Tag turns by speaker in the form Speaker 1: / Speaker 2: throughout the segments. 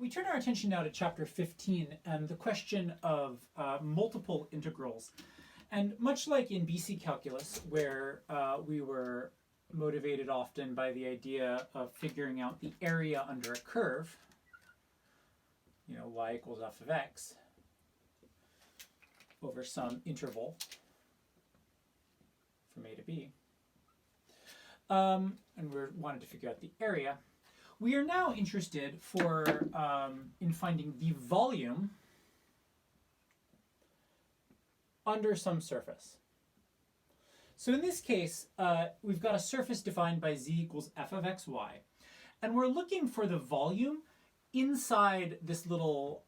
Speaker 1: We turn our attention now to chapter 15 and the question of multiple integrals. And much like in BC calculus, where we were motivated often by the idea of figuring out the area under a curve, you know, y equals f of x over some interval from a to b, and we wanted to figure out the area. We are now interested in finding the volume under some surface. So in this case, we've got a surface defined by z equals f of xy, and we're looking for the volume inside this little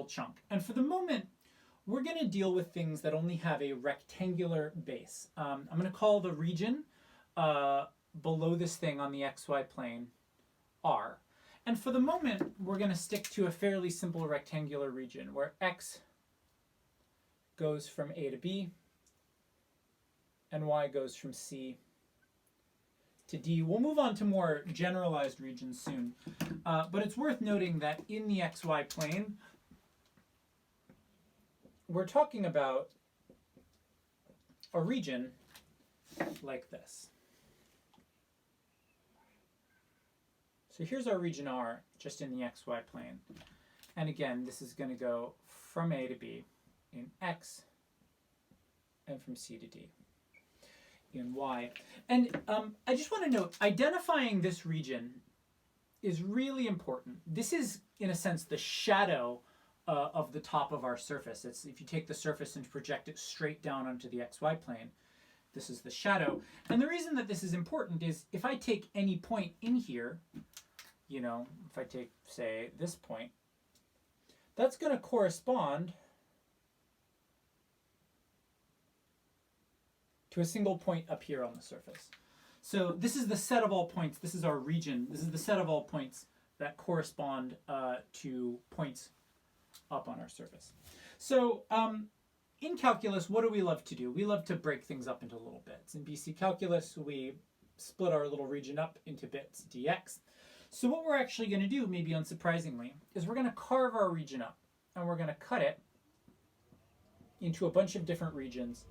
Speaker 1: chunk. And for the moment, we're going to deal with things that only have a rectangular base. I'm going to call the region below this thing on the xy plane R. And for the moment, we're going to stick to a fairly simple rectangular region where x goes from a to b and y goes from c to d. We'll move on to more generalized regions soon, but it's worth noting that in the xy plane, we're talking about a region like this. So here's our region R, just in the xy plane. And again, this is going to go from A to B in x and from C to D in y. And I just want to note, identifying this region is really important. This is, in a sense, the shadow of the top of our surface. It's, if you take the surface and project it straight down onto the xy plane, this is the shadow. And the reason that this is important is if I take any point in here, you know, if I take, say, this point, that's going to correspond to a single point up here on the surface. So this is the set of all points. This is our region. This is the set of all points that correspond to points up on our surface. So in calculus, what do we love to do? We love to break things up into little bits. In BC calculus, we split our little region up into bits, dx. So what we're actually going to do, maybe unsurprisingly, is we're going to carve our region up, and we're going to cut it into a bunch of different regions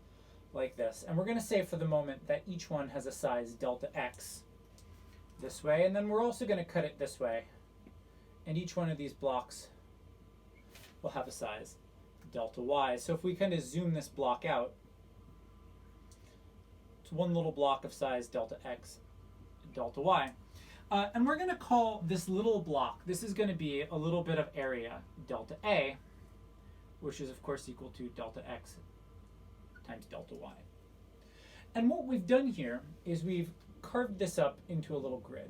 Speaker 1: like this. And we're going to say for the moment that each one has a size delta x this way, and then we're also going to cut it this way. And each one of these blocks will have a size delta y. So if we kind of zoom this block out, it's one little block of size delta x, delta y. And we're going to call this little block, this is going to be a little bit of area, delta A, which is of course equal to delta x times delta y. And what we've done here is we've carved this up into a little grid.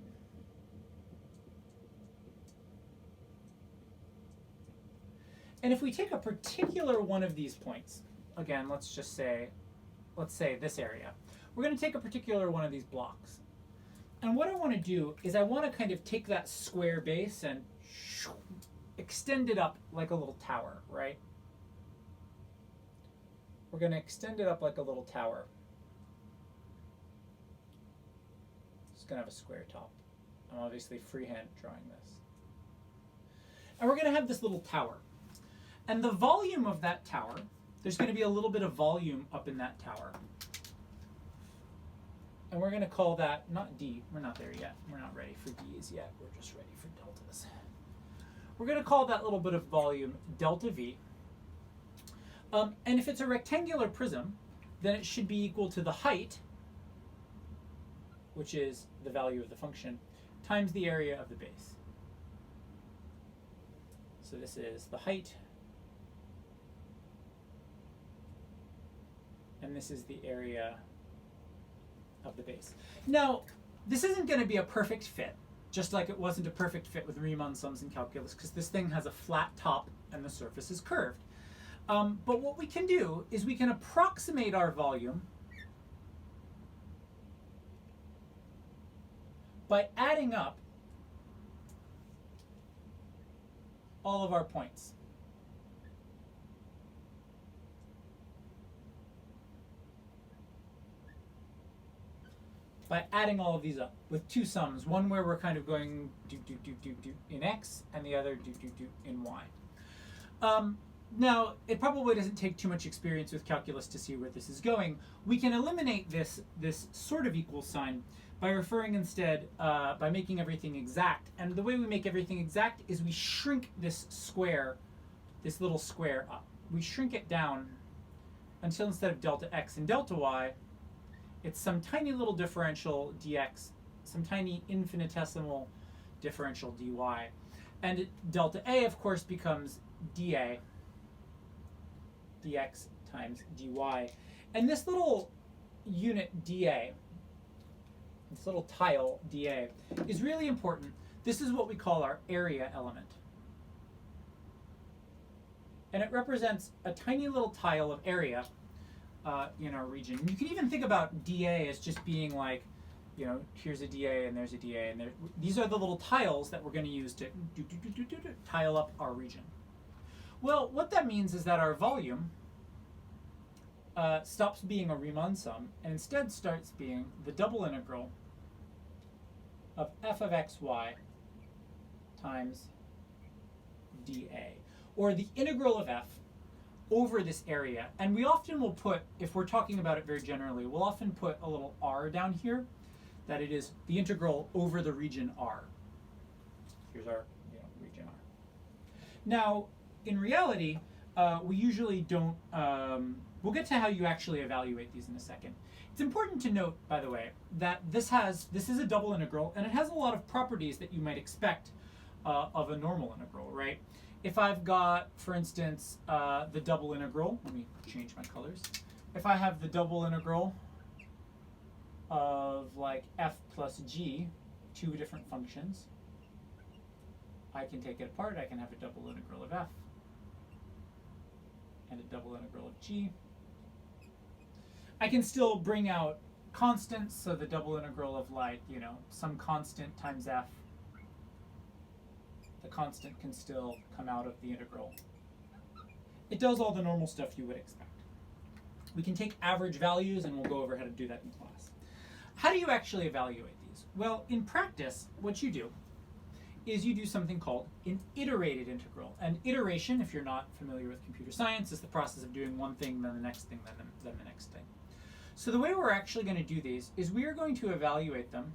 Speaker 1: And if we take a particular one of these points, again, let's say this area, we're going to take a particular one of these blocks. And what I want to do is I want to kind of take that square base and extend it up like a little tower, right? We're going to extend it up like a little tower. It's going to have a square top. I'm obviously freehand drawing this. And we're going to have this little tower. And the volume of that tower, there's going to be a little bit of volume up in that tower. And we're going to call that, not D, we're not there yet. We're not ready for D's yet. We're just ready for deltas. We're going to call that little bit of volume delta V. And if it's a rectangular prism, then it should be equal to the height, which is the value of the function, times the area of the base. So this is the height, and this is the area of the base. Now, this isn't going to be a perfect fit, just like it wasn't a perfect fit with Riemann sums in calculus, because this thing has a flat top and the surface is curved. But what we can do is we can approximate our volume by adding up all of our points. by adding all of these up with two sums, one where we're kind of going do in x and the other do in y. Now, it probably doesn't take too much experience with calculus to see where this is going. We can eliminate this sort of equal sign by referring instead, by making everything exact. And the way we make everything exact is we shrink this square, this little square up. We shrink it down until instead of delta x and delta y, it's some tiny little differential dx, some tiny infinitesimal differential dy. And delta a, of course, becomes dA, dx times dy. And this little unit dA, this little tile dA, is really important. This is what we call our area element. And it represents a tiny little tile of area in our region. And you can even think about dA as just being like, you know, here's a dA and there's a dA, and these are the little tiles that we're going to use to tile up our region. Well, what that means is that our volume stops being a Riemann sum and instead starts being the double integral of f of xy times dA, or the integral of f over this area. And we often will put, if we're talking about it very generally, we'll often put a little r down here, that it is the integral over the region R. Here's our region R. Now, in reality, we usually don't, we'll get to how you actually evaluate these in a second. It's important to note, by the way, that this is a double integral, and it has a lot of properties that you might expect of a normal integral, right? If I've got, for instance, the double integral, let me change my colors. If I have the double integral of like f plus g, two different functions, I can take it apart. I can have a double integral of f and a double integral of g. I can still bring out constants, so the double integral of like, you know, some constant times f. The constant can still come out of the integral. It does all the normal stuff you would expect. We can take average values, and we'll go over how to do that in class. How do you actually evaluate these? Well, in practice, what you do is you do something called an iterated integral. And iteration, if you're not familiar with computer science, is the process of doing one thing, then the next thing, then the next thing. So the way we're actually going to do these is we are going to evaluate them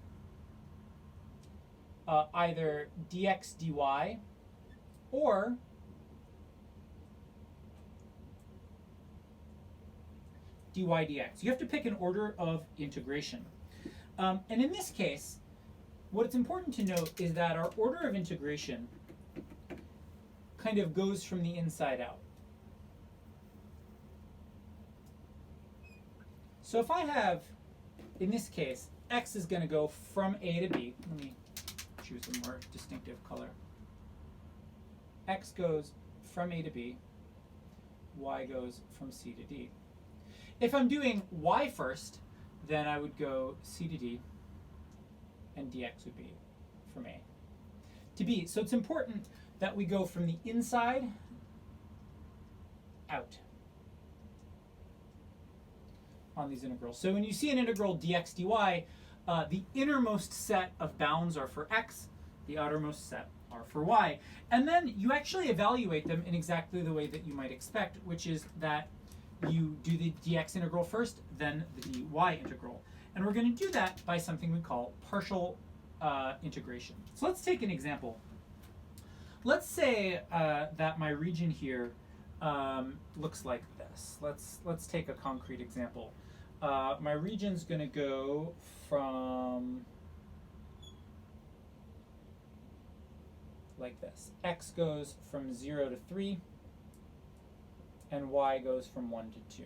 Speaker 1: either dx dy or dy dx. You have to pick an order of integration. And in this case, what it's important to note is that our order of integration kind of goes from the inside out. So if I have, in this case, x is going to go from A to B. Let me choose a more distinctive color. X goes from A to B. Y goes from C to D. If I'm doing y first, then I would go C to D, and dx would be from A to B. So it's important that we go from the inside out on these integrals. So when you see an integral dx dy, the innermost set of bounds are for x, the outermost set are for y. And then you actually evaluate them in exactly the way that you might expect, which is that you do the dx integral first, then the dy integral. And we're going to do that by something we call partial integration. So let's take an example. Let's say that my region here looks like this. Let's take a concrete example. My region's going to go from like this. X goes from 0 to 3, and y goes from 1 to 2.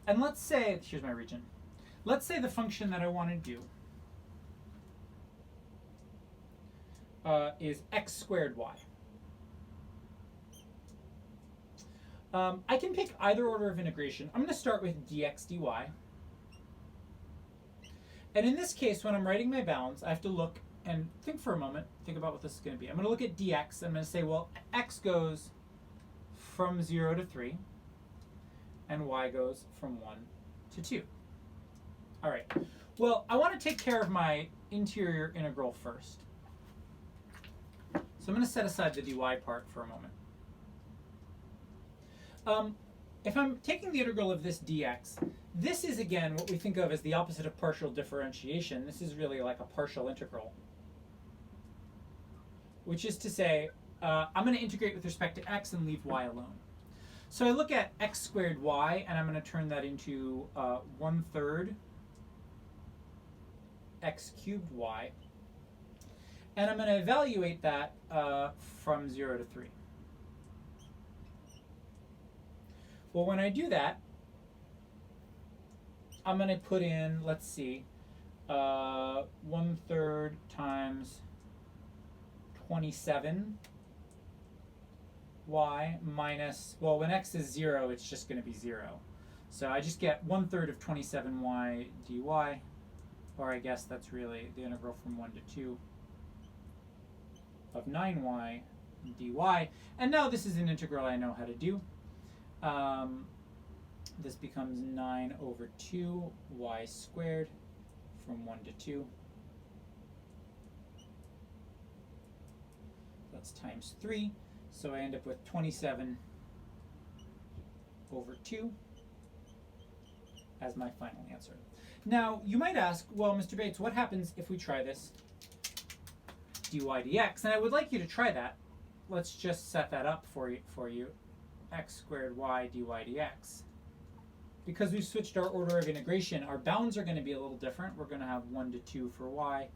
Speaker 1: And let's say, here's my region. Let's say the function that I want to do is x squared y. I can pick either order of integration. I'm going to start with dx dy. And in this case, when I'm writing my bounds, I have to look and think for a moment, think about what this is going to be. I'm going to look at dx. I'm going to say, well, x goes from 0 to 3, and y goes from 1 to 2. All right. Well, I want to take care of my interior integral first. So I'm going to set aside the dy part for a moment. If I'm taking the integral of this dx, this is again what we think of as the opposite of partial differentiation. This is really like a partial integral, which is to say I'm going to integrate with respect to x and leave y alone. So I look at x squared y, and I'm going to turn that into 1/3 x cubed y. And I'm going to evaluate that from 0 to 3. Well, when I do that, I'm going to put in, let's see, 1/3 times 27 y minus, well, when x is 0, it's just going to be 0. So I just get 1/3 of 27y dy, or I guess that's really the integral from 1 to 2 of 9y dy. And now this is an integral I know how to do. This becomes 9 over 2 y squared from 1 to 2. That's times 3. So I end up with 27 over 2 as my final answer. Now, you might ask, well, Mr. Bates, what happens if we try this dy dx? And I would like you to try that. Let's just set that up for you. X squared y dy dx. Because we've switched our order of integration, our bounds are going to be a little different. We're going to have 1 to 2 for y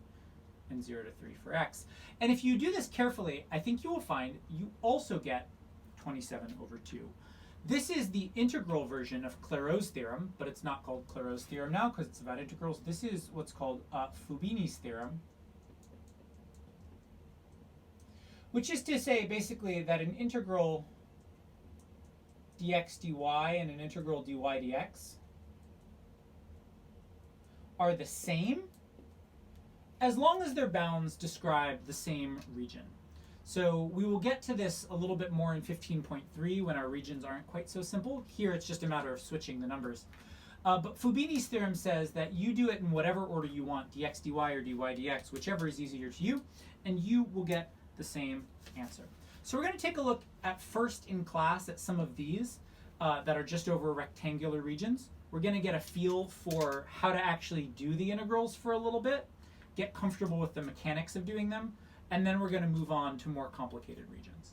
Speaker 1: and 0 to 3 for x. And if you do this carefully, I think you will find you also get 27 over 2. This is the integral version of Clairaut's theorem, but it's not called Clairaut's theorem now because it's about integrals. This is what's called Fubini's theorem, which is to say basically that an integral dx dy and an integral dy dx are the same as long as their bounds describe the same region. So we will get to this a little bit more in 15.3 when our regions aren't quite so simple. Here it's just a matter of switching the numbers. But Fubini's theorem says that you do it in whatever order you want, dx dy or dy dx, whichever is easier to you, and you will get the same answer. So we're going to take a look at first in class at some of these that are just over rectangular regions. We're going to get a feel for how to actually do the integrals for a little bit, get comfortable with the mechanics of doing them, and then we're going to move on to more complicated regions.